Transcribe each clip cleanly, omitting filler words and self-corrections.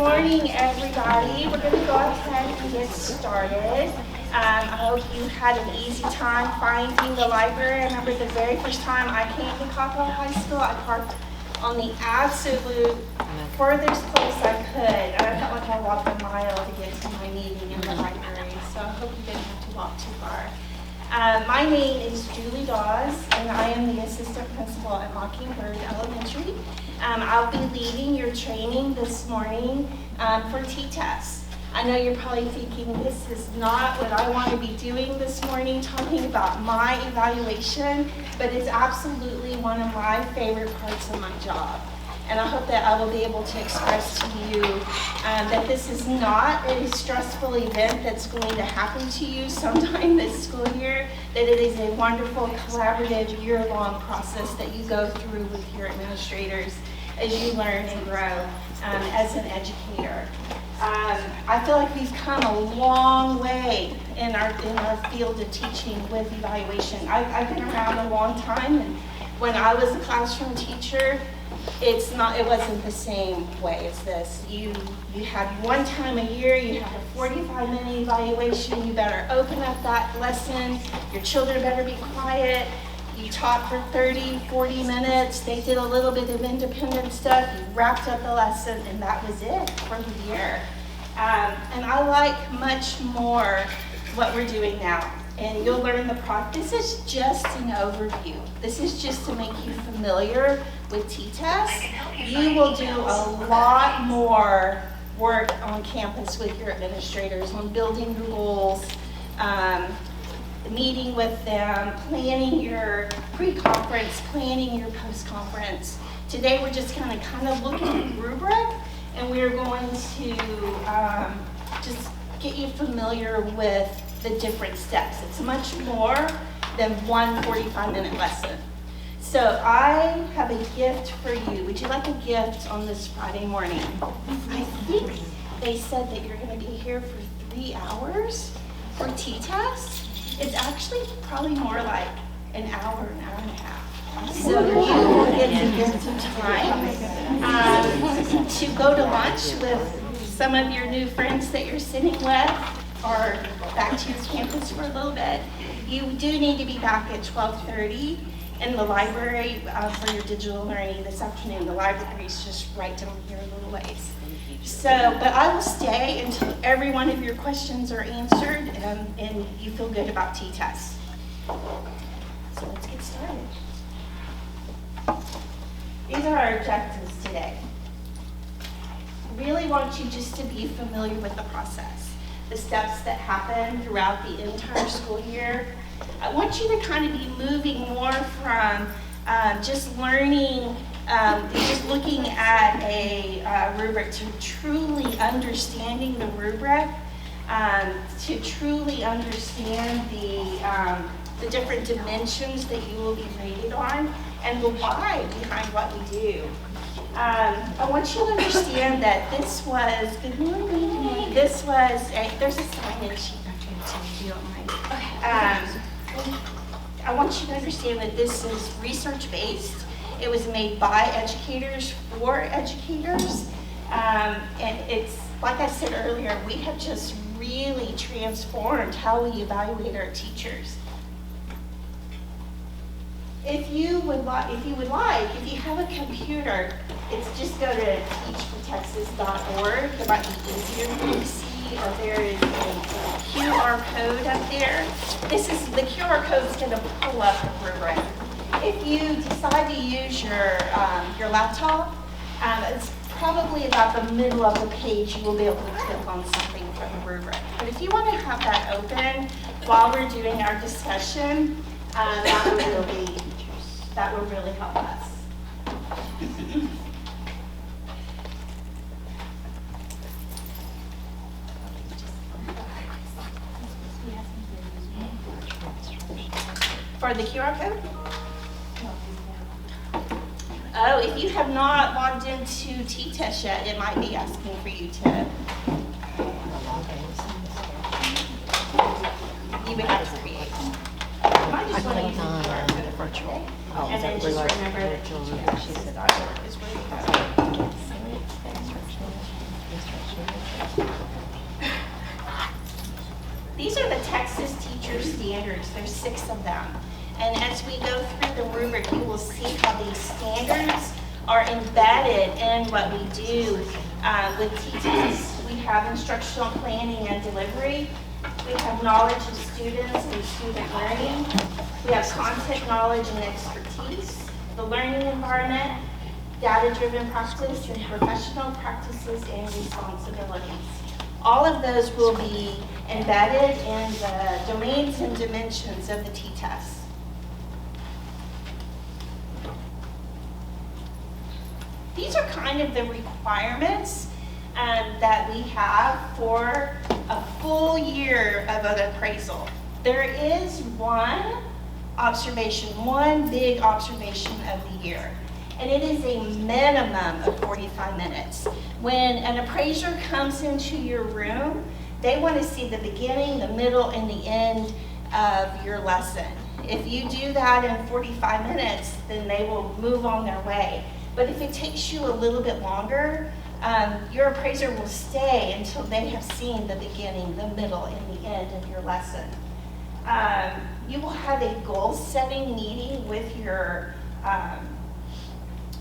morning, everybody. We're going to go ahead and get started. I hope you had an easy time finding the library. I remember the very first time I came to Cockrell High School, I parked on the absolute furthest place I could. And I felt like I walked a mile to get to my meeting in the library, so I hope you didn't have to walk too far. My name is Julie Dawes, and I am the assistant principal at Mockingbird Elementary. I'll be leading your training this morning for TTESS. I know you're probably thinking this is not what I want to be doing this morning, talking about my evaluation, but it's absolutely one of my favorite parts of my job. And I hope that I will be able to express to you that this is not a stressful event that's going to happen to you sometime this school year, that it is a wonderful, collaborative, year-long process that you go through with your administrators as you learn and grow as an educator. I feel like we've come a long way in our field of teaching with evaluation. I've been around a long time, and when I was a classroom teacher, it wasn't the same way as this. You had one time a year, you had a 45-minute evaluation, you better open up that lesson, your children better be quiet, you taught for 30, 40 minutes, they did a little bit of independent stuff, you wrapped up the lesson, and that was it for the year. And I like much more what we're doing now. And you'll learn the process. This is just an overview. This is just to make you familiar with TTESS. You will do a lot more work on campus with your administrators on building your goals, meeting with them, planning your pre-conference, planning your post-conference. Today we're just going to kind of look at the rubric, and we're going to just get you familiar with the different steps. It's much more than one 45-minute lesson. So I have a gift for you. Would you like a gift on this Friday morning? I think they said that you're going to be here for 3 hours for TTESS. It's actually probably more like an hour and a half. So you will get to get some time to go to lunch with some of your new friends that you're sitting with, or back to your campus for a little bit. You do need to be back at 12:30 in the library for your digital learning this afternoon. The library is just right down here a little ways. So, but I will stay until every one of your questions are answered and you feel good about TTESS. So let's get started. These are our objectives today. Really want you just to be familiar with the process, the steps that happen throughout the entire school year. I want you to kind of be moving more from just learning, just looking at a rubric, to truly understanding the rubric, to truly understand the different dimensions that you will be rated on, and the why behind what we do. I want you to understand that this was, good morning, this was, there's a sign-in sheet back here too, if you don't mind. I want you to understand that this is research-based. It was made by educators for educators. And it's, like I said earlier, we have just really transformed how we evaluate our teachers. If you have a computer, it's just go to teachfortexas.org. It might be easier for you to see, or there is a QR code up there. The QR code is going to pull up the rubric. If you decide to use your laptop, it's probably about the middle of the page you will be able to click on something from the rubric. But if you want to have that open while we're doing our discussion, that will really help us. For the QR code? Oh, if you have not logged into TTESS yet, it might be asking for you to. You would have to create. You might just want to use the QR code. Virtual. And then just remember that TTESS is where you go. These are the Texas Teacher Standards. There's 6 of them. And as we go through the rubric, you will see how these standards are embedded in what we do with TTESS. We have instructional planning and delivery. We have knowledge of students and student learning. We have content knowledge and expertise, the learning environment, data-driven practice, and professional practices and responsibilities. All of those will be embedded in the domains and dimensions of the TTESS. These are kind of the requirements that we have for a full year of an appraisal. There is one big observation of the year, and it is a minimum of 45 minutes. When an appraiser comes into your room, they want to see the beginning, the middle, and the end of your lesson. If you do that in 45 minutes, then they will move on their way. But if it takes you a little bit longer, your appraiser will stay until they have seen the beginning, the middle, and the end of your lesson. You will have a goal-setting meeting with your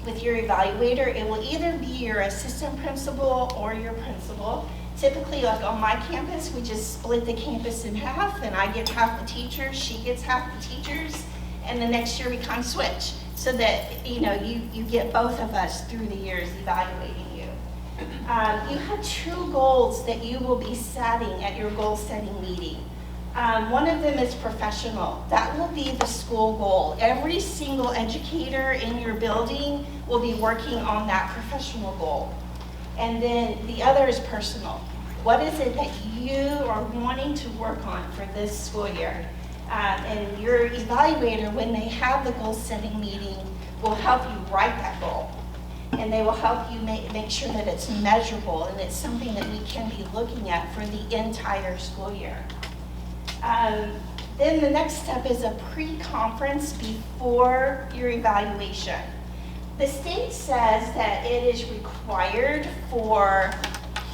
evaluator. It will either be your assistant principal or your principal. Typically, like on my campus, we just split the campus in half, and I get half the teachers, she gets half the teachers, and the next year we kind of switch so that you get both of us through the years evaluating you. You have 2 goals that you will be setting at your goal-setting meeting. One of them is professional. That will be the school goal. Every single educator in your building will be working on that professional goal. And then the other is personal. What is it that you are wanting to work on for this school year? And your evaluator, when they have the goal-setting meeting, will help you write that goal. And they will help you make sure that it's measurable and it's something that we can be looking at for the entire school year. Then the next step is a pre-conference before your evaluation. The state says that it is required for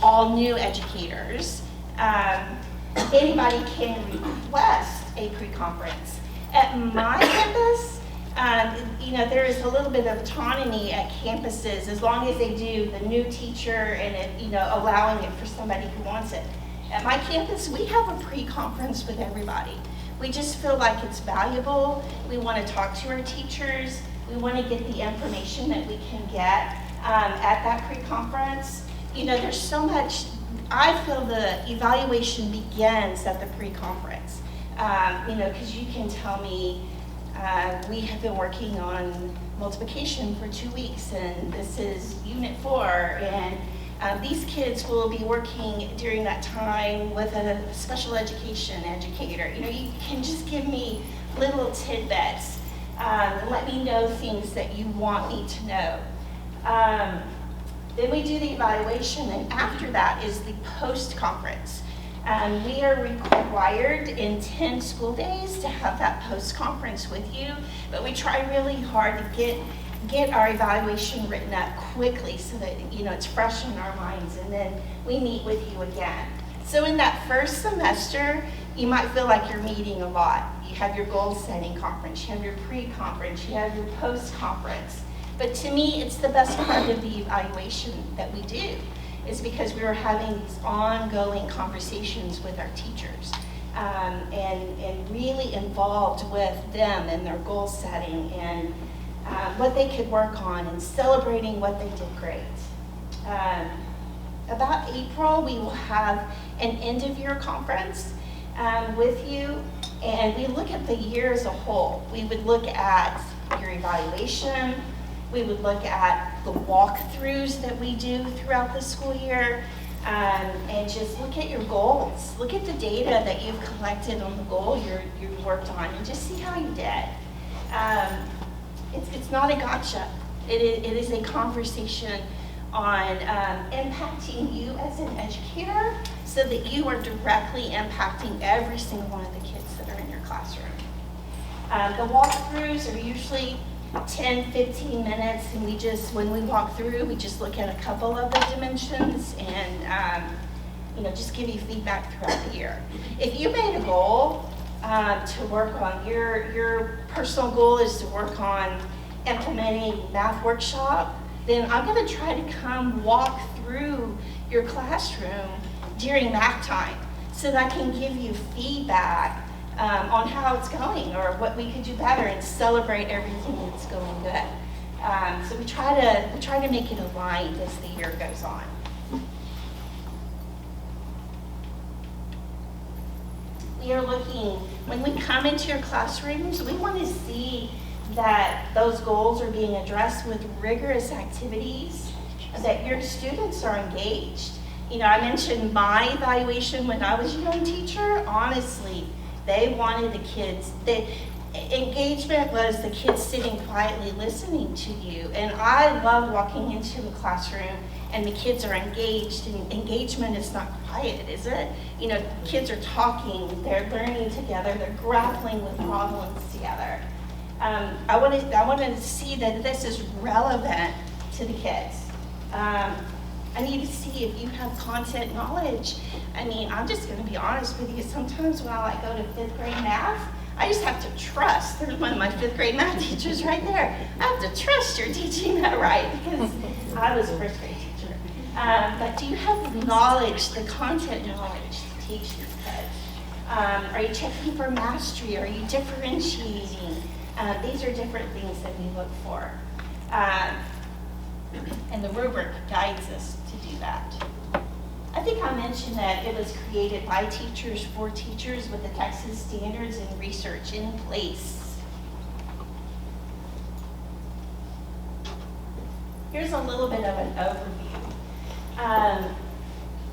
all new educators. Anybody can request a pre-conference. At my campus, there is a little bit of autonomy at campuses as long as they do the new teacher and allowing it for somebody who wants it. At my campus, we have a pre-conference with everybody. We just feel like it's valuable. We want to talk to our teachers. We want to get the information that we can get at that pre-conference. There's so much. I feel the evaluation begins at the pre-conference. Because you can tell me, we have been working on multiplication for 2 weeks, and this is unit 4, and these kids will be working during that time with a special education educator. You can just give me little tidbits and let me know things that you want me to know. Then we do the evaluation, and after that is the post-conference. We are required in 10 school days to have that post-conference with you, but we try really hard to get our evaluation written up quickly so that it's fresh in our minds, and then we meet with you again. So in that first semester, you might feel like you're meeting a lot. You have your goal-setting conference, you have your pre-conference, you have your post-conference. But to me, it's the best part of the evaluation that we do, is because we were having these ongoing conversations with our teachers and really involved with them and their goal setting and what they could work on and celebrating what they did great. About April, we will have an end-of-year conference with you, and we look at the year as a whole. We would look at your evaluation. We would look at the walkthroughs that we do throughout the school year, and just look at your goals. Look at the data that you've collected on the goal you've worked on, and just see how you did. It's not a gotcha. It is a conversation on impacting you as an educator so that you are directly impacting every single one of the kids that are in your classroom. The walkthroughs are usually 10, 15 minutes, and when we walk through, we just look at a couple of the dimensions and, just give you feedback throughout the year. If you made a goal to work on, your personal goal is to work on implementing math workshop, then I'm going to try to come walk through your classroom during math time so that I can give you feedback on how it's going or what we could do better and celebrate everything that's going good. So we try to make it aligned as the year goes on. We are looking, when we come into your classrooms, we want to see that those goals are being addressed with rigorous activities, that your students are engaged. I mentioned my evaluation when I was a young teacher. Honestly, they wanted the kids, the engagement was the kids sitting quietly listening to you. And I love walking into a classroom and the kids are engaged, and engagement is not quiet, is it? Kids are talking, they're learning together, they're grappling with problems together. I wanted to see that this is relevant to the kids. I need to see if you have content knowledge. I'm just going to be honest with you. Sometimes when I go to 5th grade math, I just have to trust. There's one of my 5th grade math teachers right there. I have to trust you're teaching that right because I was a 1st grade teacher. But do you have the knowledge, the content knowledge to teach these kids? Are you checking for mastery? Are you differentiating? These are different things that we look for. And the rubric guides us to do that. I think I mentioned that it was created by teachers for teachers with the Texas standards and research in place. Here's a little bit of an overview.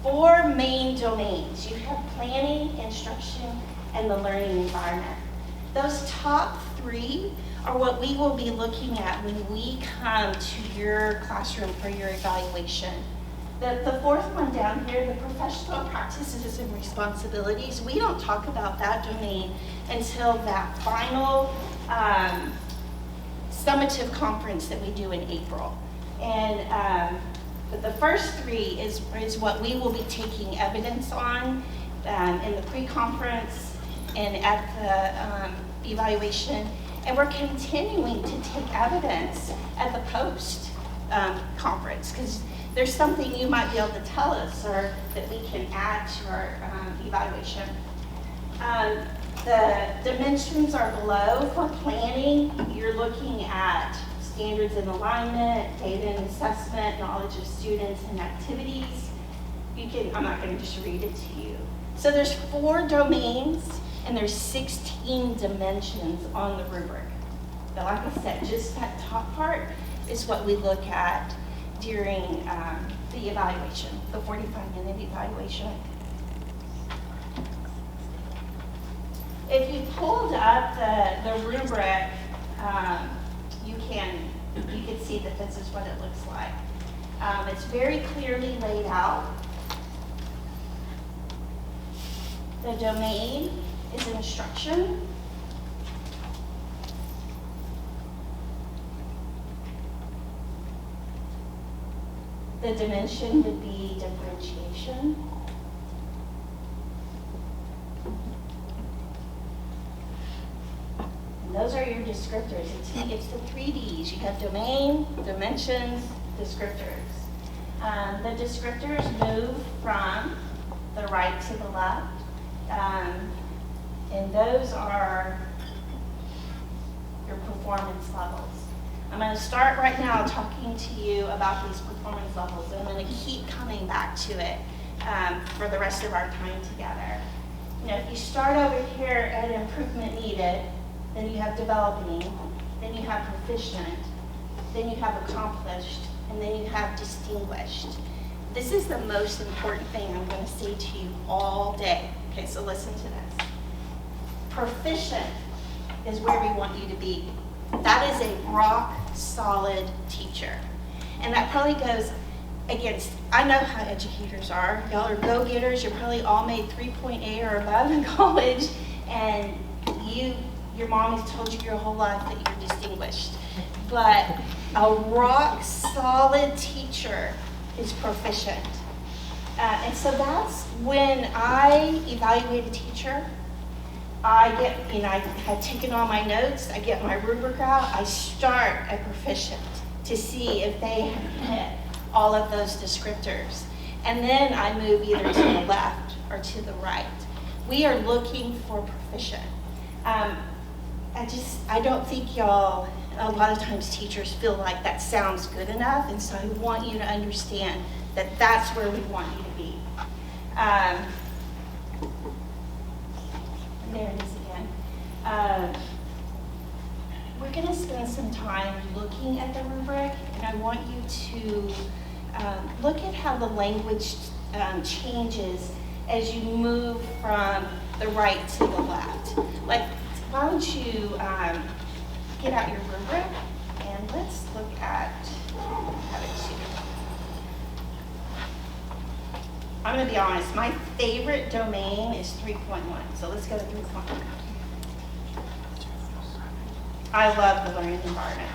4 main domains. You have planning, instruction, and the learning environment. Those top 3 are what we will be looking at when we come to your classroom for your evaluation. The 4th one down here, the professional practices and responsibilities, we don't talk about that domain until that final summative conference that we do in April. But the first 3 is what we will be taking evidence on in the pre-conference and at the evaluation. And we're continuing to take evidence at the post-conference because there's something you might be able to tell us or that we can add to our evaluation. The dimensions are below. For planning, you're looking at standards and alignment, data and assessment, knowledge of students and activities. I'm not going to just read it to you. So there's 4 domains and there's 16 dimensions on the rubric. But like I said, just that top part is what we look at during the evaluation, the 45-minute evaluation. If you pulled up the rubric, you can see that this is what it looks like. It's very clearly laid out. The domain is instruction. The dimension would be differentiation. And those are your descriptors. It's the 3 Ds. You have domain, dimensions, descriptors. The descriptors move from the right to the left. And those are your performance levels. I'm going to start right now talking to you about these performance levels, and I'm going to keep coming back to it for the rest of our time together. If you start over here at improvement needed, then you have developing, then you have proficient, then you have accomplished, and then you have distinguished. This is the most important thing I'm going to say to you all day. Okay, so listen to this. Proficient is where we want you to be. That is a rock solid teacher. And that probably goes against, I know how educators are. Y'all are go-getters. You probably all made 3.8 or above in college. And your mom has told you your whole life that you're distinguished. But a rock solid teacher is proficient. And so that's when I evaluate a teacher. I had taken all my notes, I get my rubric out, I start at proficient to see if they have hit all of those descriptors. And then I move either to the left or to the right. We are looking for proficient. I don't think y'all, a lot of times teachers feel like that sounds good enough, and so I want you to understand that that's where we want you to be. There it is again. We're going to spend some time looking at the rubric, and I want you to look at how the language changes as you move from the right to the left. Like, why don't you get out your rubric, and let's look at how to do. I'm going to be honest, my favorite domain is 3.1, so let's go to 3.1. I love the learning environment.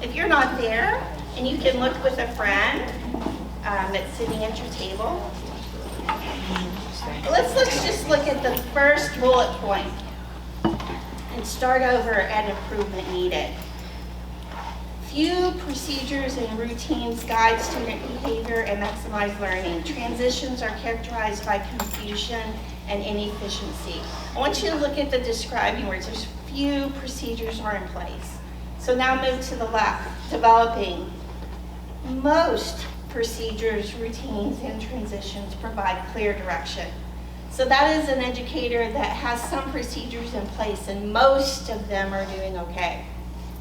If you're not there, and you can look with a friend that's sitting at your table, let's just look at the first bullet point and start over at improvement needed. Few procedures and routines guide student behavior and maximize learning. Transitions are characterized by confusion and inefficiency. I want you to look at the describing words. There's few procedures are in place. So now move to the left, developing. Most procedures, routines, and transitions provide clear direction. So that is an indicator that has some procedures in place, and most of them are doing okay.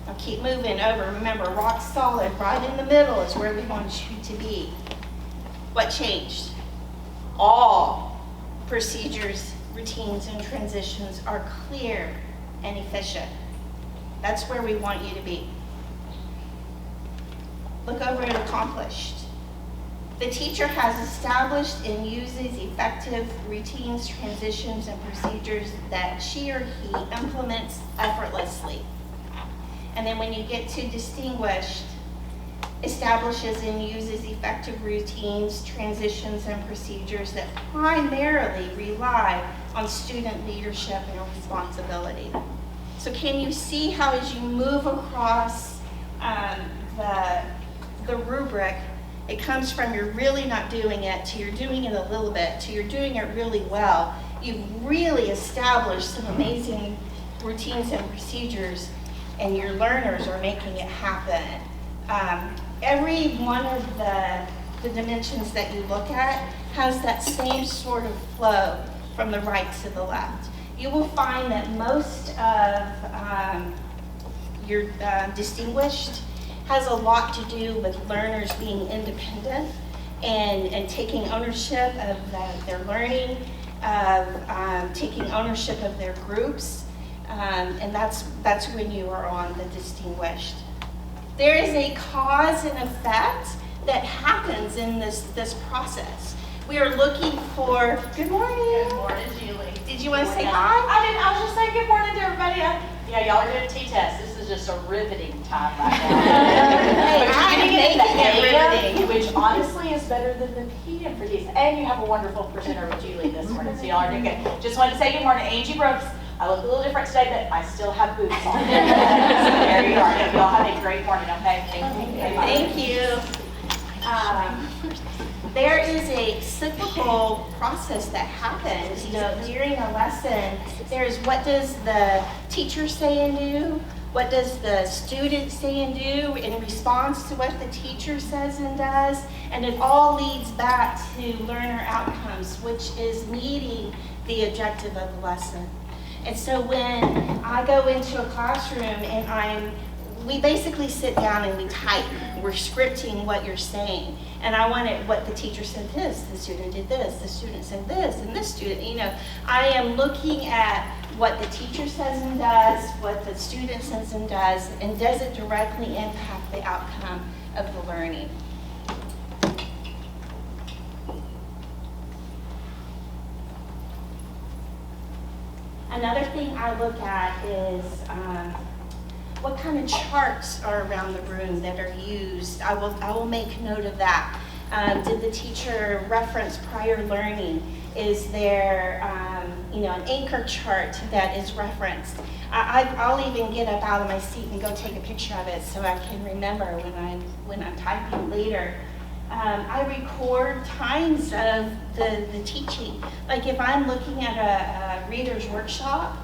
Now keep moving over. Remember, rock solid, right in the middle is where we want you to be. What changed? All procedures, routines, and transitions are clear and efficient. That's where we want you to be. Look over at accomplished. The teacher has established and uses effective routines, transitions, and procedures that she or he implements effortlessly. And then when you get to distinguished, establishes and uses effective routines, transitions, and procedures that primarily rely on student leadership and responsibility. So can you see how as you move across the rubric, it comes from you're really not doing it to you're doing it a little bit to you're doing it really well. You've really established some amazing routines and procedures, and your learners are making it happen. Every one of the dimensions that you look at has that same sort of flow from the right to the left. You will find that most of your distinguished has a lot to do with learners being independent and taking ownership of their learning, of taking ownership of their groups, and that's when you are on the distinguished. There is a cause and effect that happens in this process. We are looking for, good morning. Good morning, Julie. Did you want to say hi? I didn't. I was just saying good morning to everybody. Yeah, y'all are doing TTESS. This is just a riveting time right now. Hey, I am making it riveting. Which honestly is better than the PM for these. And you have a wonderful presenter with Julie this morning, so y'all are doing good. Just wanted to say good morning, Angie Brooks. I look a little different today, but I still have boots on. So there you are. Y'all have a great morning, okay? Thank you. There is a cyclical process that happens, during a lesson. There's what does the teacher say and do? What does the student say and do in response to what the teacher says and does? And it all leads back to learner outcomes, which is meeting the objective of the lesson. And so when I go into a classroom and we basically sit down and we type. We're scripting what you're saying. And I want it, what the teacher said this, the student did this, the student said this, and this student, I am looking at what the teacher says and does, what the student says and does it directly impact the outcome of the learning. Another thing I look at is what kind of charts are around the room that are used. I will make note of that. Did the teacher reference prior learning? Is there an anchor chart that is referenced? I'll even get up out of my seat and go take a picture of it so I can remember when I'm typing later. I record times of the teaching. Like if I'm looking at a reader's workshop,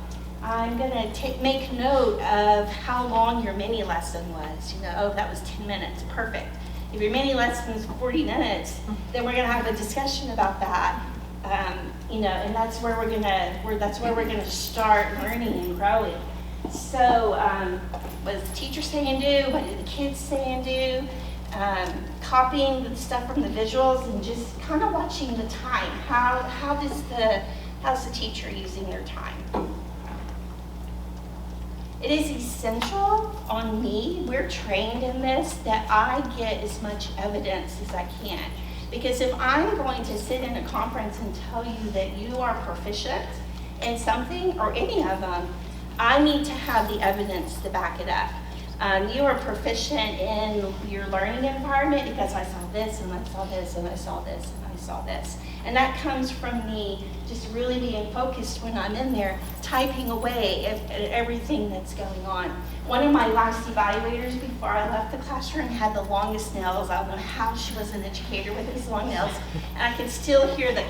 I'm gonna make note of how long your mini lesson was. Oh, that was 10 minutes, perfect. If your mini lesson is 40 minutes, then we're gonna have a discussion about that. And that's where we're gonna start learning and growing. So, what does the teacher say and do? What do the kids say and do? Copying the stuff from the visuals and just kind of watching the time. How's the teacher using their time? It is essential on me, we're trained in this, that I get as much evidence as I can. Because if I'm going to sit in a conference and tell you that you are proficient in something or any of them, I need to have the evidence to back it up. You are proficient in your learning environment because I saw this and I saw this and I saw this and I saw this. And that comes from me just really being focused when I'm in there, typing away at everything that's going on. One of my last evaluators before I left the classroom had the longest nails. I don't know how she was an educator with these long nails. And I could still hear the,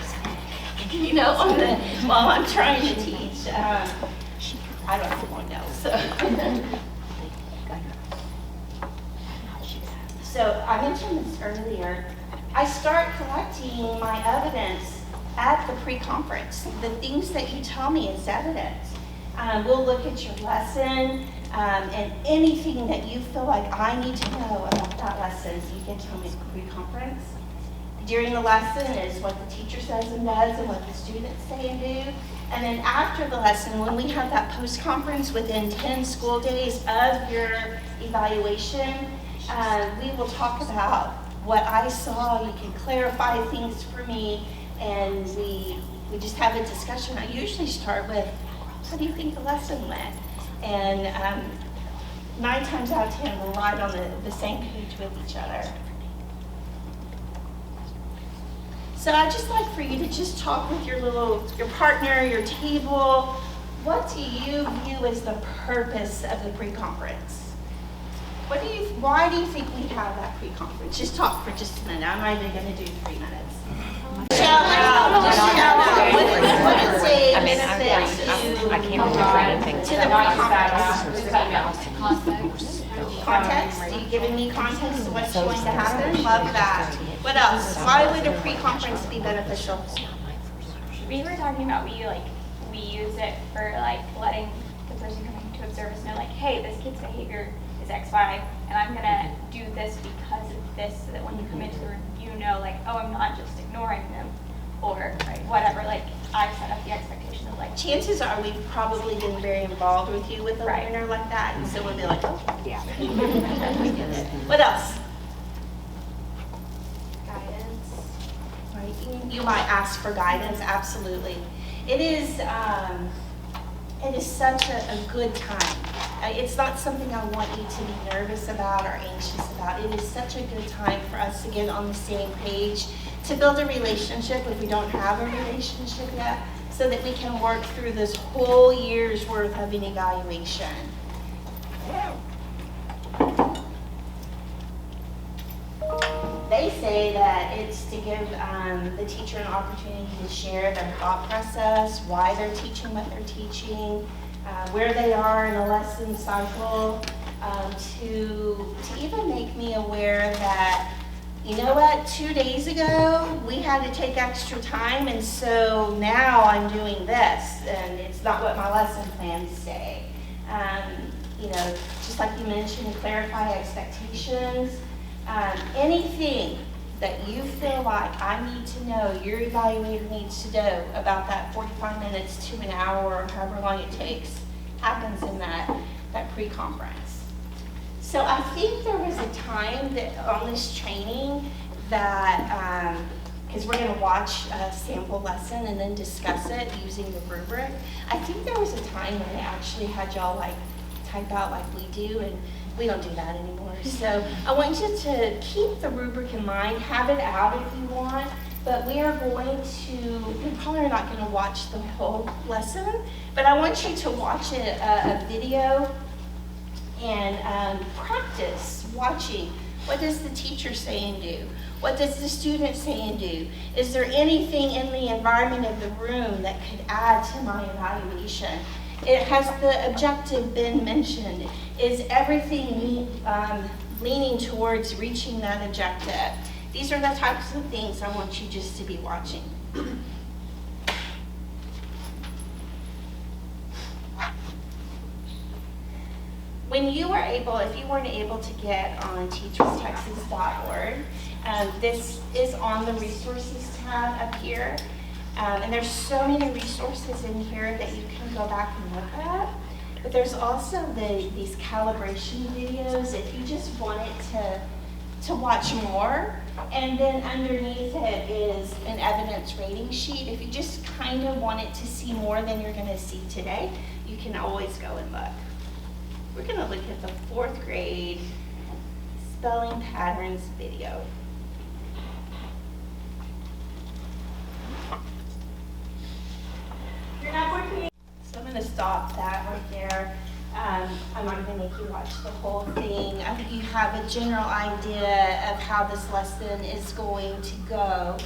while I'm trying to teach. I don't have long nails, so. So I mentioned this earlier. I start collecting my evidence at the pre-conference. The things that you tell me is evidence. We'll look at your lesson and anything that you feel like I need to know about that lesson, so you can tell me at the pre-conference. During the lesson is what the teacher says and does and what the students say and do. And then after the lesson, when we have that post-conference within 10 school days of your evaluation, we will talk about what I saw. You can clarify things for me, and we just have a discussion. I usually start with, how do you think the lesson went? And 9 times out of 10, we're right on the same page with each other. So I'd just like for you to just talk with your partner, your table. What do you view as the purpose of the pre-conference? Why do you think we have that pre-conference? Just talk for just a minute. I'm not even going to do 3 minutes. Shout out. Just shout out. What is a benefit I can't remember anything. to the pre-conference? Context? Are you giving me context to what's going to happen? Love that. What else? Why would a pre-conference be beneficial? We were talking about we use it for letting the person coming to observe us know hey, this kid's behavior is X, Y, and I'm gonna do this because of this, so that when you come into the room, you know oh, I'm not just ignoring them or whatever. I set up the expectation of Chances are we've probably been very involved with you with a learner like that, and so we'll be like, oh, yeah. What else? Guidance. Right. You might ask for guidance. Absolutely. It is such a good time. It's not something I want you to be nervous about or anxious about. It is such a good time for us to get on the same page, to build a relationship if we don't have a relationship yet, so that we can work through this whole year's worth of an evaluation. They say that it's to give the teacher an opportunity to share their thought process, why they're teaching what they're teaching, where they are in a lesson cycle, to even make me aware that, you know what, 2 days ago we had to take extra time, and so now I'm doing this, and it's not what my lesson plans say. Just like you mentioned, clarify expectations. Anything that you feel like I need to know, your evaluator needs to know about that 45 minutes to an hour or however long it takes, happens in that pre-conference. So I think there was a time that on this training that because we're going to watch a sample lesson and then discuss it using the rubric. I think there was a time when they actually had y'all like type out like we do, and we don't do that anymore. So I want you to keep the rubric in mind, have it out if you want, but we are going to, we probably are not going to watch the whole lesson, but I want you to watch a video and practice watching. What does the teacher say and do? What does the student say and do? Is there anything in the environment of the room that could add to my evaluation? Has the objective been mentioned? Is everything leaning towards reaching that objective? These are the types of things I want you just to be watching. When you were able, if you weren't able to get on teacherstexas.org, this is on the resources tab up here. And there's so many resources in here that you can go back and look at. But there's also these calibration videos if you just wanted to watch more. And then underneath it is an evidence rating sheet. If you just kind of wanted to see more than you're going to see today, you can always go and look. We're going to look at the 4th grade spelling patterns video. You're not working. So I'm going to stop that right there. I'm not going to make you watch the whole thing. I think you have a general idea of how this lesson is going to go.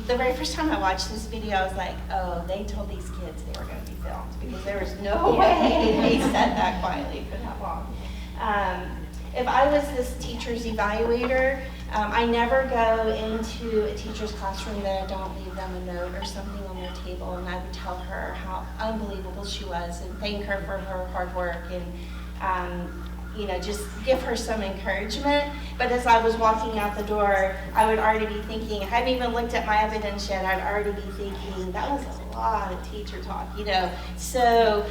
The very first time I watched this video, I was like, oh, they told these kids they were going to be filmed, because there was no way they said that quietly for that long. If I was this teacher's evaluator, I never go into a teacher's classroom that I don't leave them a note or something on their table, and I would tell her how unbelievable she was and thank her for her hard work and just give her some encouragement. But as I was walking out the door, I would already be thinking, I hadn't even looked at my evidence yet, I'd already be thinking, that was a lot of teacher talk, So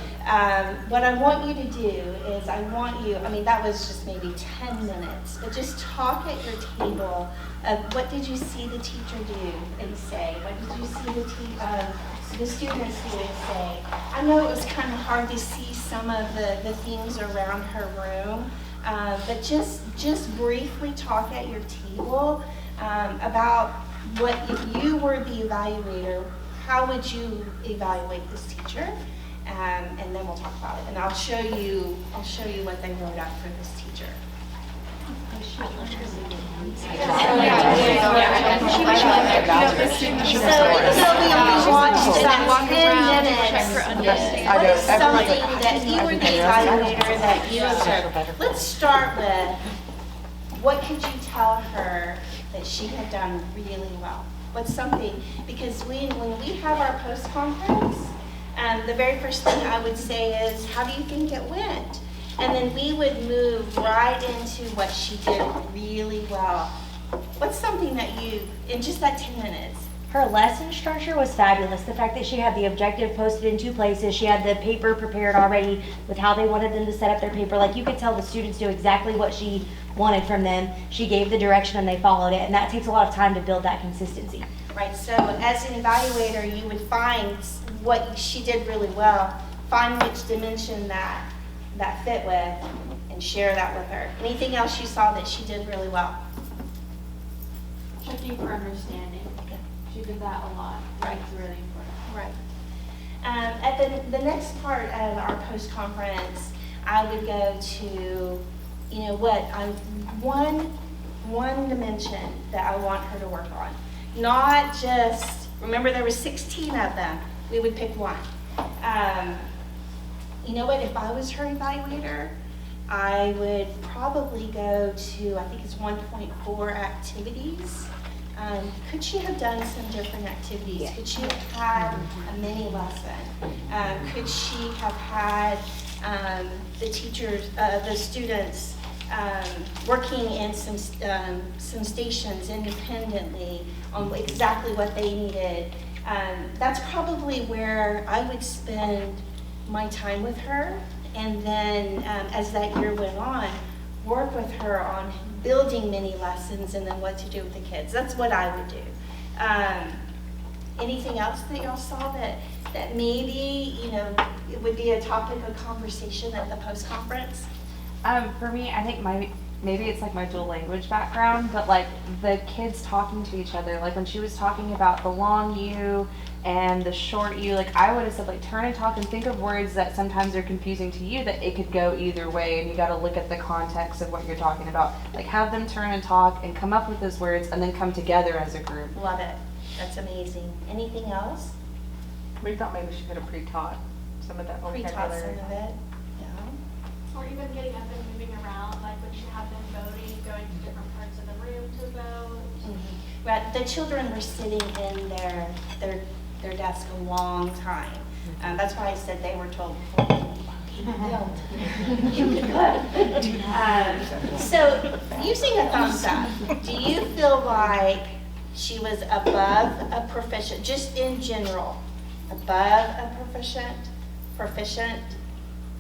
what I want you to do is that was just maybe 10 minutes, but just talk at your table of what did you see the teacher do and say? What did you see the students do and say? I know it was kind of hard to see some of the things around her room, but just briefly talk at your table about what, if you were the evaluator, how would you evaluate this teacher? And then we'll talk about it. And I'll show you what they wrote out for this teacher. So we watched about 10 minutes. Something that you were the evaluator that you observed. Let's start with, what could you tell her that she had done really well? What's something, because when we have our post-conference, the very first thing I would say is, how do you think it went? And then we would move right into what she did really well. What's something that you, in just that 10 minutes? Her lesson structure was fabulous. The fact that she had the objective posted in 2 places, she had the paper prepared already with how they wanted them to set up their paper. Like, you could tell the students knew exactly what she wanted from them. She gave the direction and they followed it, and that takes a lot of time to build that consistency. Right, so as an evaluator, you would find what she did really well, find which dimension that fit with, and share that with her. Anything else you saw that she did really well? Checking for understanding. She did that a lot. Right. It's really important. Right. At the next part of our post-conference, I would go to, one dimension that I want her to work on. Not just, remember there were 16 of them, we would pick one. You know what, if I was her evaluator, I would probably go to, I think it's 1.4 activities. Could she have done some different activities? Could she have had a mini lesson? Could she have had the teachers, the students working in some stations independently on exactly what they needed? That's probably where I would spend my time with her. And then as that year went on, work with her on building mini lessons and then what to do with the kids. That's what I would do. Anything else that y'all saw that maybe, it would be a topic of conversation at the post-conference? For me, I think maybe it's like my dual language background, but like the kids talking to each other, like when she was talking about the long U and the short U, like I would have said like turn and talk and think of words that sometimes are confusing to you that it could go either way, and you got to look at the context of what you're talking about. Like have them turn and talk and come up with those words and then come together as a group. Love it. That's amazing. Anything else? We thought maybe she could have pre-taught some of that Pre-taught vocabulary. some of it? Yeah. Or even getting up and moving around, like when she had them voting, going to different parts of the room to vote. Mm-hmm. Right, the children were sitting in their desk a long time. That's why I said they were told before. So, using a thumbs up, do you feel like she was above a proficient, just in general, above a proficient,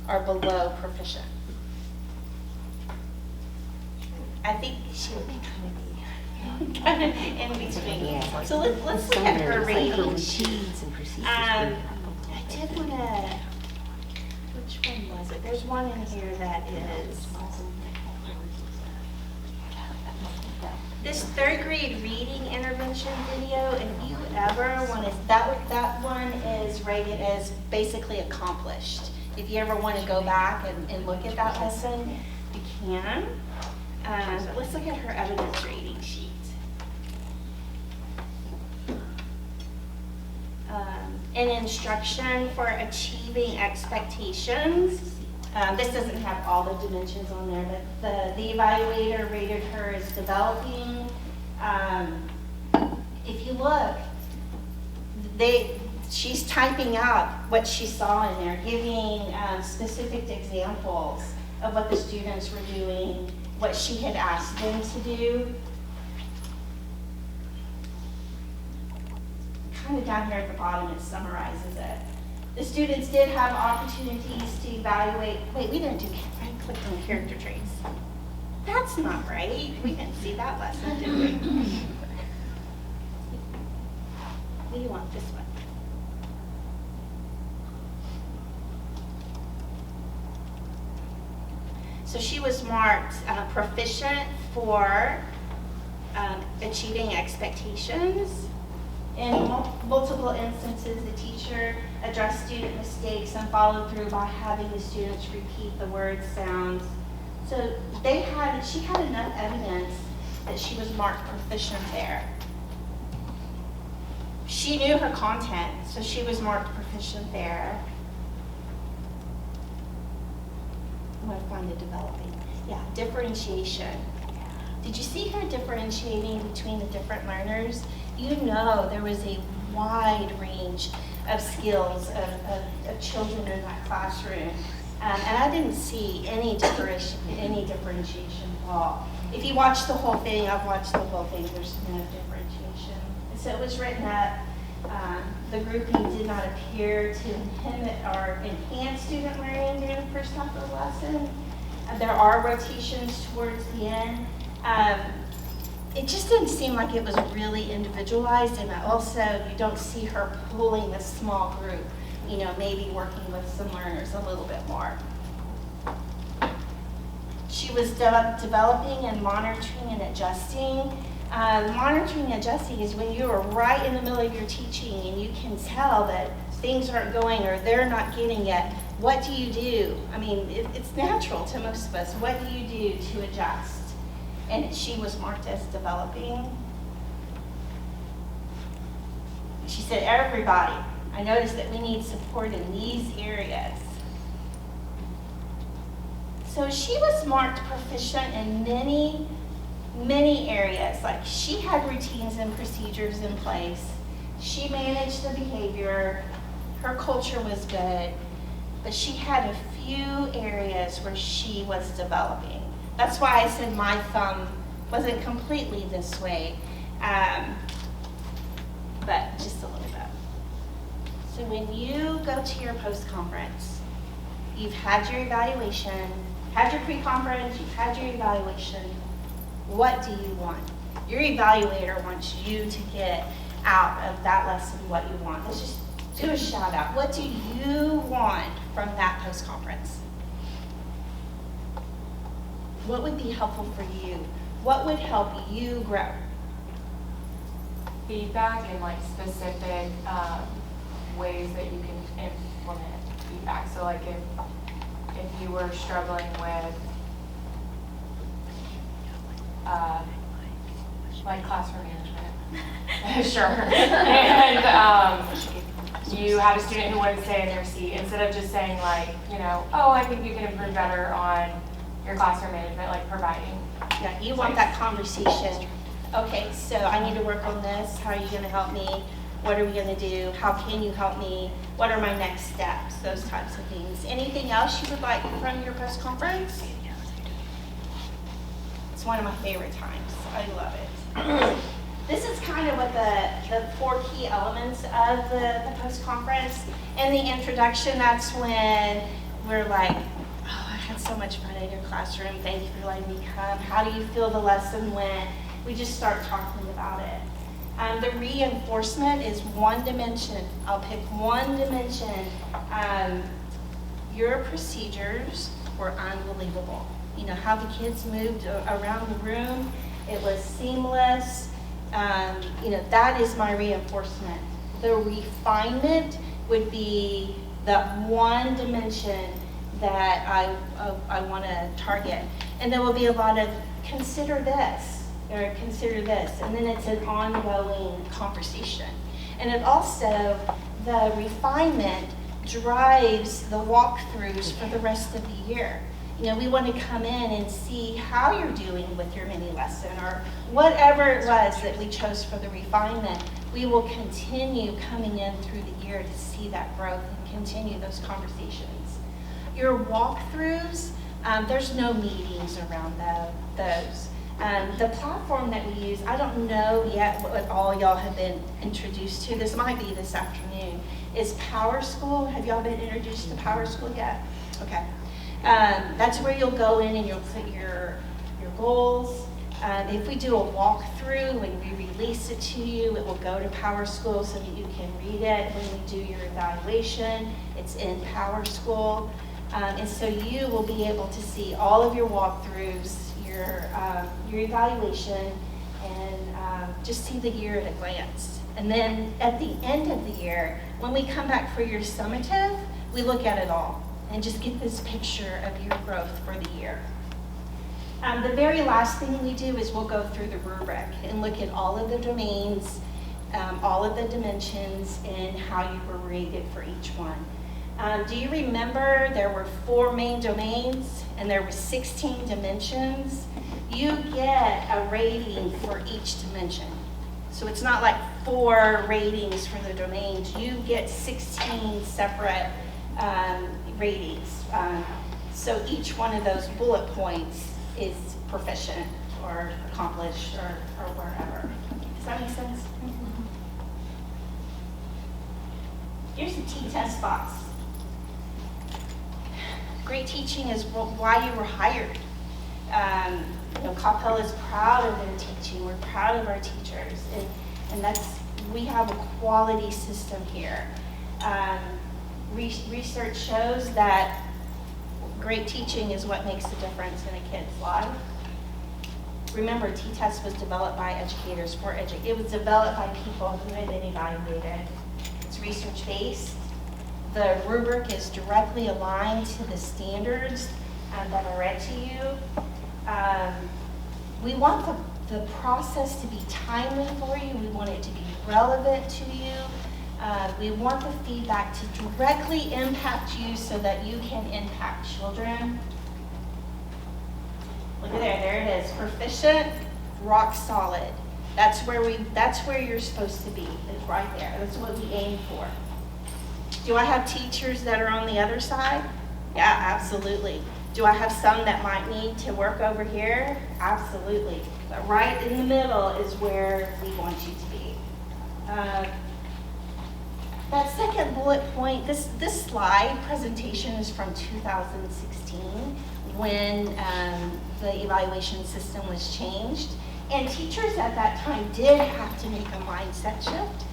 or below proficient? I think she would be kind of in between. So let's look at her rating sheet. I did want to, which one was it? There's one in here that is, this third grade reading intervention video, if you ever want to, that one is rated as basically accomplished. If you ever want to go back and look at that lesson, you can. Let's look at her evidence rating sheet. An instruction for achieving expectations. This doesn't have all the dimensions on there, but the evaluator rated her as developing. If you look, she's typing out what she saw in there, giving specific examples of what the students were doing, what she had asked them to do. Kind of down here at the bottom, it summarizes it. The students did have opportunities to evaluate. Wait, we didn't do, I clicked on character traits. That's not right. We didn't see that lesson, did we? We want this one. So she was marked proficient for achieving expectations. In multiple instances, the teacher addressed student mistakes and followed through by having the students repeat the word sounds. So she had enough evidence that she was marked proficient there. She knew her content, so she was marked proficient there. I want to find the developing. Yeah, differentiation. Did you see her differentiating between the different learners? You know there was a wide range of skills of children in that classroom. And I didn't see any differentiation at all. If you watch the whole thing, I've watched the whole thing, there's no differentiation. So it was written up, the grouping did not appear to inhibit or enhance student learning during the first half of the lesson. There are rotations towards the end. It just didn't seem like it was really individualized, and also you don't see her pulling this small group, maybe working with some learners a little bit more. She was developing and monitoring and adjusting. Monitoring and adjusting is when you are right in the middle of your teaching and you can tell that things aren't going or they're not getting it. What do you do? I mean, it's natural to most of us. What do you do to adjust? And she was marked as developing. She said, everybody, I noticed that we need support in these areas. So she was marked proficient in many areas. Like she had routines and procedures in place. She managed the behavior. Her culture was good. But she had a few areas where she was developing. That's why I said my thumb wasn't completely this way, but just a little bit. So when you go to your post-conference, you've had your evaluation, had your pre-conference, you've had your evaluation. What do you want? Your evaluator wants you to get out of that lesson what you want. Let's just do a shout out. What do you want from that post-conference? What would be helpful for you? What would help you grow? Feedback and like specific ways that you can implement feedback. So like if you were struggling with like classroom management, sure, and you had a student who wouldn't stay in their seat, instead of just saying like, you know, oh, I think you can improve better on your classroom management, like providing. Yeah, you want that conversation. Okay, so I need to work on this. How are you going to help me? What are we going to do? How can you help me? What are my next steps? Those types of things. Anything else you would like from your post-conference? It's one of my favorite times. I love it. This is kind of what the 4 key elements of the post-conference. In the introduction, that's when we're like, oh, I had so much fun in your classroom. Thank you for letting me come. How do you feel the lesson went? We just start talking about it. The reinforcement is one dimension. I'll pick one dimension. Your procedures were unbelievable. You know, how the kids moved around the room. It was seamless. You know, that is my reinforcement. The refinement would be the one dimension that I want to target. And there will be a lot of consider this, or consider this, and then it's an ongoing conversation. And it also, the refinement drives the walkthroughs for the rest of the year. You know, we want to come in and see how you're doing with your mini lesson, or whatever it was that we chose for the refinement. We will continue coming in through the year to see that growth and continue those conversations. Your walkthroughs, there's no meetings around those. The platform that we use, I don't know yet what all y'all have been introduced to. This might be this afternoon. Is Power School. Have y'all been introduced to Power School yet? Okay. That's where you'll go in and you'll put your goals. If we do a walkthrough and we release it to you, it will go to Power School so that you can read it. When we do your evaluation, it's in Power School. And so you will be able to see all of your walkthroughs, your evaluation, and just see the year at a glance. And then at the end of the year, when we come back for your summative, we look at it all and just get this picture of your growth for the year. The very last thing we do is we'll go through the rubric and look at all of the domains, all of the dimensions, and how you were rated for each one. Do you remember there were 4 main domains and there were 16 dimensions? You get a rating for each dimension. So it's not like 4 ratings for the domains. You get 16 separate ratings. So each one of those bullet points is proficient or accomplished or wherever. Does that make sense? Here's the TTESS box. Great teaching is why you were hired. You know, Coppell is proud of their teaching. We're proud of our teachers, and we have a quality system here. Research shows that great teaching is what makes the difference in a kid's life. Remember, TTESS was developed by educators for educators. It was developed by people who had been evaluated. It's research-based. The rubric is directly aligned to the standards that I read to you. We want the process to be timely for you. We want it to be relevant to you. We want the feedback to directly impact you so that you can impact children. Look at there it is. Proficient, rock solid. That's where you're supposed to be. It's right there. That's what we aim for. Do I have teachers that are on the other side? Yeah, absolutely. Do I have some that might need to work over here? Absolutely. But right in the middle is where we want you to be. That second bullet point, this slide presentation is from 2016. when the evaluation system was changed. And teachers at that time did have to make a mindset shift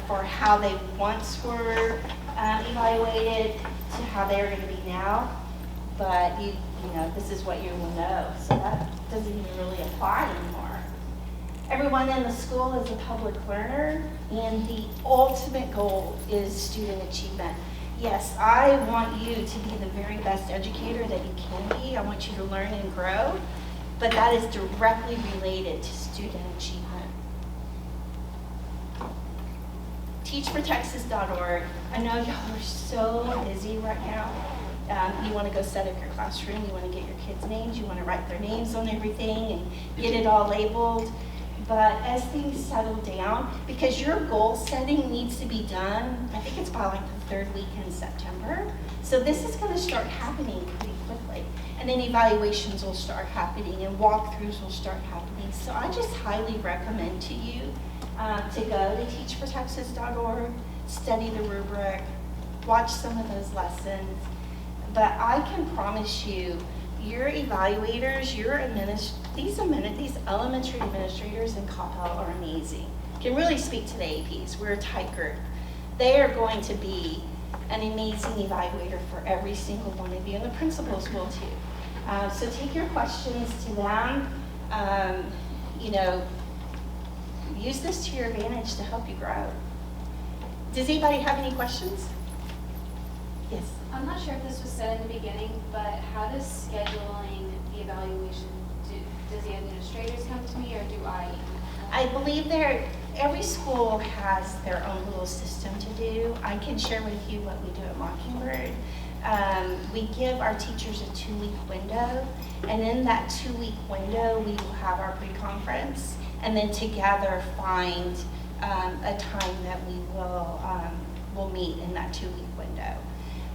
for how they once were evaluated to how they are going to be now. But you know, this is what you will know, so that doesn't even really apply anymore. Everyone in the school is a public learner, and the ultimate goal is student achievement. Yes, I want you to be the very best educator that you can be. I want you to learn and grow, but that is directly related to student achievement. TeachForTexas.org. I know y'all are so busy right now. You want to go set up your classroom, you want to get your kids' names, you want to write their names on everything and get it all labeled. But as things settle down, because your goal setting needs to be done, I think it's by like the third week in September. So this is going to start happening pretty quickly. And then evaluations will start happening and walkthroughs will start happening. So I just highly recommend to you to go to teachfortexas.org, study the rubric, watch some of those lessons. But I can promise you, your evaluators, these elementary administrators in Coppell are amazing. Can really speak to the APs. We're a tight group. They are going to be an amazing evaluator for every single one of you, and the principals will too. So take your questions to them. You know, use this to your advantage to help you grow. Does anybody have any questions? Yes. I'm not sure if this was said in the beginning, but how does scheduling the evaluation, does the administrators come to me or do I? I believe every school has their own little system to do. I can share with you what we do at Mockingbird. We give our teachers a 2-week window, and in that 2-week window, we will have our pre-conference, and then together find a time that we will meet in that 2-week window.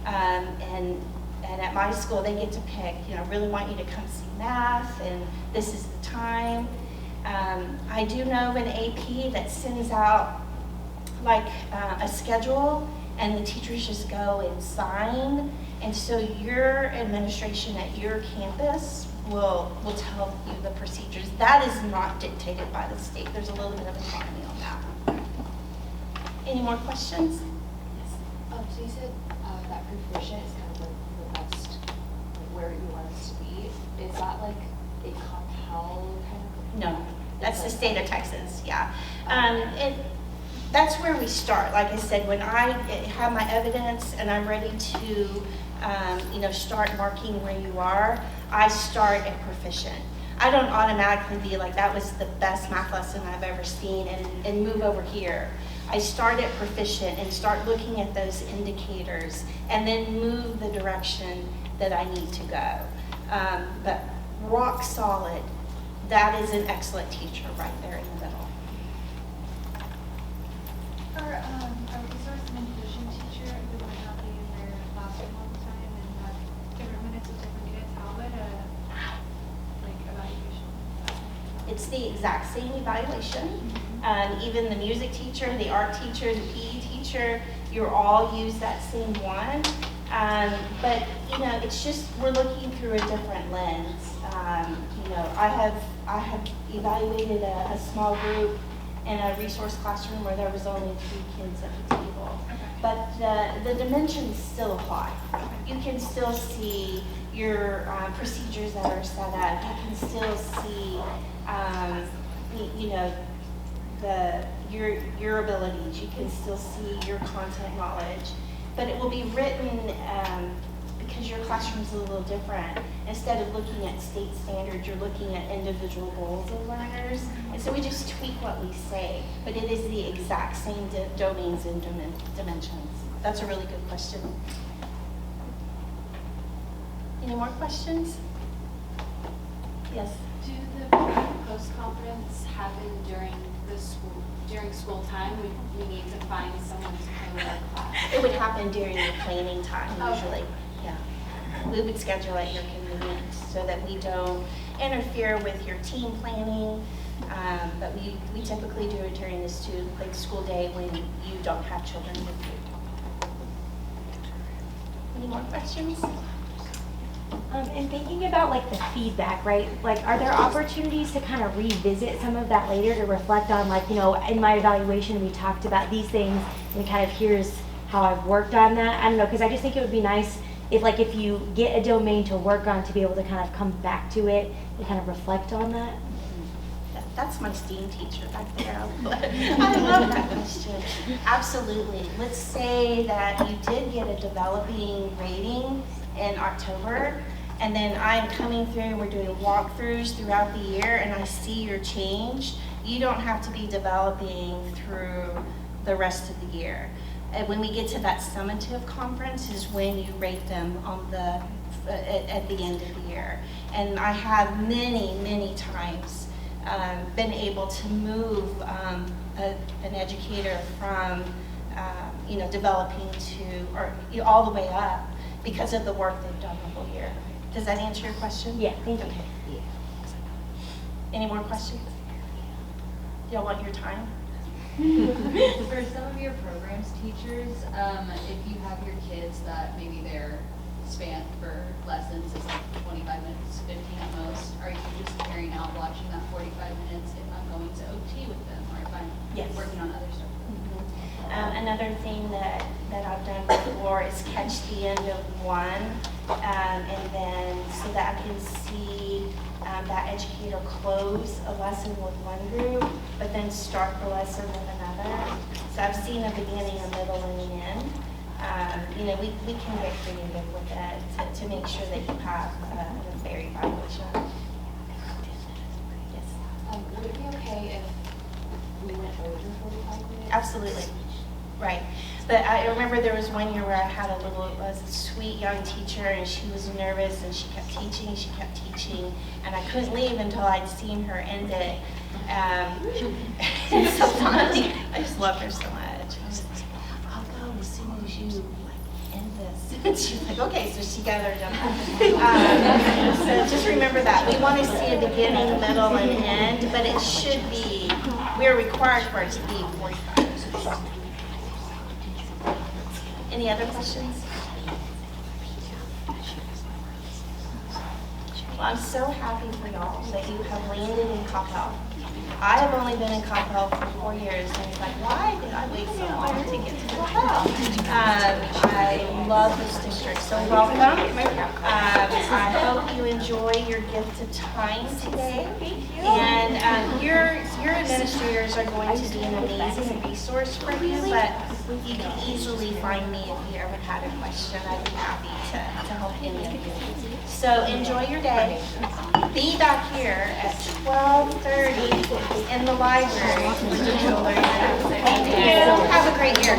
And at my school, they get to pick, you know, really want you to come see math, and this is the time. I do know of an AP that sends out like a schedule, and the teachers just go and sign. And so your administration at your campus will tell you the procedures. That is not dictated by the state. There's a little bit of autonomy on that. Any more questions? So you said that proficient is kind of like the best, like where you want us to be. Is that like a Coppell kind of? No, that's the state of Texas, yeah. That's where we start. Like I said, when I have my evidence and I'm ready to start marking where you are, I start at proficient. I don't automatically be like, that was the best math lesson I've ever seen and move over here. I start at proficient and start looking at those indicators and then move the direction that I need to go. But rock solid, that is an excellent teacher right there in the middle. For a resource and inclusion teacher who might not be in their classroom all the time and have different minutes with different kids, how would evaluation? It's the exact same evaluation. Even the music teacher, the art teacher, the PE teacher, you're all use that same one. But it's just we're looking through a different lens. I have evaluated a small group in a resource classroom where there was only 3 kids at the table. But the dimensions still apply. You can still see your procedures that are set up. You can still see, your abilities. You can still see your content knowledge. But it will be written because your classroom is a little different. Instead of looking at state standards, you're looking at individual goals of learners. And so we just tweak what we say, but it is the exact same domains and dimensions. That's a really good question. Any more questions? Yes? Do the pre and post conference happen during school time? We need to find someone to code our class. It would happen during your planning time usually. Yeah. We would schedule at your convenience so that we don't interfere with your team planning. But we typically do it during the school day when you don't have children with you. Any more questions? And thinking about like the feedback, right? Like, are there opportunities to kind of revisit some of that later to reflect on, like, you know, in my evaluation we talked about these things, and kind of here's how I've worked on that. I don't know, because I just think it would be nice if, like, if you get a domain to work on, to be able to kind of come back to it and kind of reflect on that. That's my STEAM teacher back there. I love that question. Absolutely. Let's say that you did get a developing rating in October, and then I'm coming through, we're doing walkthroughs throughout the year, and I see your change. You don't have to be developing through the rest of the year. And when we get to that summative conference is when you rate them on the at the end of the year. And I have many times been able to move an educator from you know, developing to, or you know, all the way up because of the work they've done the whole year. Does that answer your question? Yeah, thank you. Okay. Any more questions? Y'all want your time? For some of your programs teachers, if you have your kids that maybe their span for lessons is like 25 minutes, 15 at most, are you just carrying out watching that 45 minutes if I'm going to OT with them or if I'm working on other stuff? Another thing that I've done before is catch the end of one, and then so that I can see that educator close a lesson with one group, but then start the lesson with another. So I've seen a beginning, a middle, and an end. You know, we can get creative with that to make sure that you have a fair evaluation. Yes. Would it be okay if we went over 45 minutes? Absolutely. Right. But I remember there was one year where I had a sweet young teacher, and she was nervous, and she kept teaching, and I couldn't leave until I'd seen her end it. And sometimes I just love her so much. I was like, I'll go as soon as you like end this. And she's like, okay, so she got her done. So just remember that. We want to see a beginning, middle, and end, but it should be, we're required for it to be 45. Any other questions? Well, I'm so happy for y'all that you have landed in Coppell. I have only been in Coppell for 4 years, and it's like, why did I wait so long to get to Coppell? I love this district, so welcome. I hope you enjoy your gift of time today. And your administrators are going to be an amazing resource for you, but you can easily find me if you ever had a question. I'd be happy to help any of you. So enjoy your day. Be back here at 12:30 in the library. Thank you. Have a great year.